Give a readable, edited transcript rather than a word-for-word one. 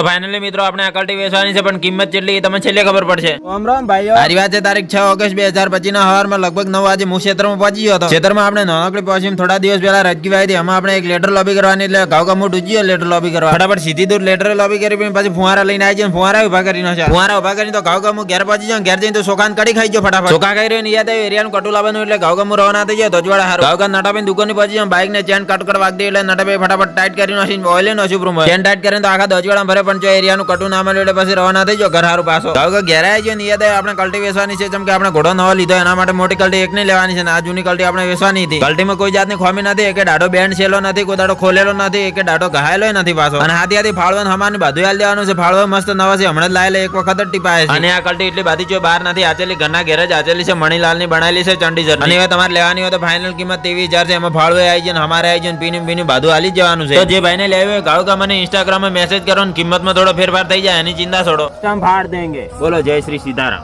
Finally મિત્રો આપણે આ કલ્ટી વેચવાની છે, પણ કિંમત કેટલી તમને છેલ્લે ખબર પડશે. રામ રામ ભાઈઓ. આરી વાત છે તારીખ 6 ઓગસ્ટ 2025 ના સવારમાં લગભગ 9 વાગે હું ક્ષેત્રમાં પહોંચી ગયો હતો. ક્ષેત્રમાં આપણે નાનકડી પહોંચી થોડા દિવસ પહેલા રજકી આવી હતી. એમાં આપણે એક લેટર લોબી કરવાની, એટલે ઘાવ ગમું ડૂજી લેટર લોબી કરવા. ફટાફટ સીધી દૂર લેટર લોબી કરી પછી ફુવારા લઈને આવી જાય. ફુવારા ઉભા કરીને છે. ફુવારા ઉભા કરીને તો ઘાવ ગમું ઘેર પહોંચી જાવ. ઘેર જઈને તો સોખાન કડી ખાઈ ગયો ફટાફટ. સોખા ખાઈ રહ્યો યાદ આવ્યું એરિયાનું કટુ લાવવાનું, એટલે ઘાવ ગમું રવાના થઈ ગયો. ધોજવાડા હારું ઘાવ નટાબેન દુકાન ની પહોંચી જાવ. બાઇક ને ચેન કટ કરવા દે, એટલે નટાબે ફટાફટ ટાઈટ કરીને નાખી ઓઇલ નોશું પ્રૂમ ચેન ટાઈટ કરીને તો આખા ધોજવાડા ભરે, પણ જો એરિયાનું કટુ ના મળ્યું એટલે પછી રવાના થઈ ગયો ઘર હારું પાછો. ઘાવ ઘેર આવી ગયો યાદ આવ્યું આપણે કલ્ટી વેચવાની છે. જેમ કે આપણે ઘોડો નવો લીધો એના માટે મોટી કલ્ટી એક નહીં લેવાની છે, આ જૂની કલ્ટી આપણે વેચવાની હતી. કલ્ટીમાં કોઈ જાતની ખોમી નથી, કે દાડો બેન્ડ છેલો નથી, કોઈ દાડો ખોલેલો નથી, કે દાડો ઘાયેલો નથી પાછો. અને હાથી હાથી ફાળવાનું હમાની બધું હાલ દેવાનું છે. ફાળવા મસ્ત નવા છે, હમણાં જ લાયેલા એક વખત જ ટીપાય છે. અને આ કલ્ટી એટલી બધી જો બહાર નથી આચેલી, ઘરના ઘેર જ આચેલી છે. મણીલાલ ની બનાવેલી છે ચંડીગઢ. અને હવે તમારે લેવાની હોય તો ફાઇનલ કિંમત 23,000 છે. એમાં ફાળવે આવી જાય, અમારે આવી જાય, પીની પીની બધું હાલી જવાનું છે. તો જે ભાઈને લેવું હોય ગાવ મને ઇન્સ્ટાગ્રામ માં મેસેજ કરો, કિંમતમાં થોડો ફેરફાર થઈ જાય એની ચિંતા છોડો. ફાડ દેંગે. બોલો જય શ્રી સીતારામ.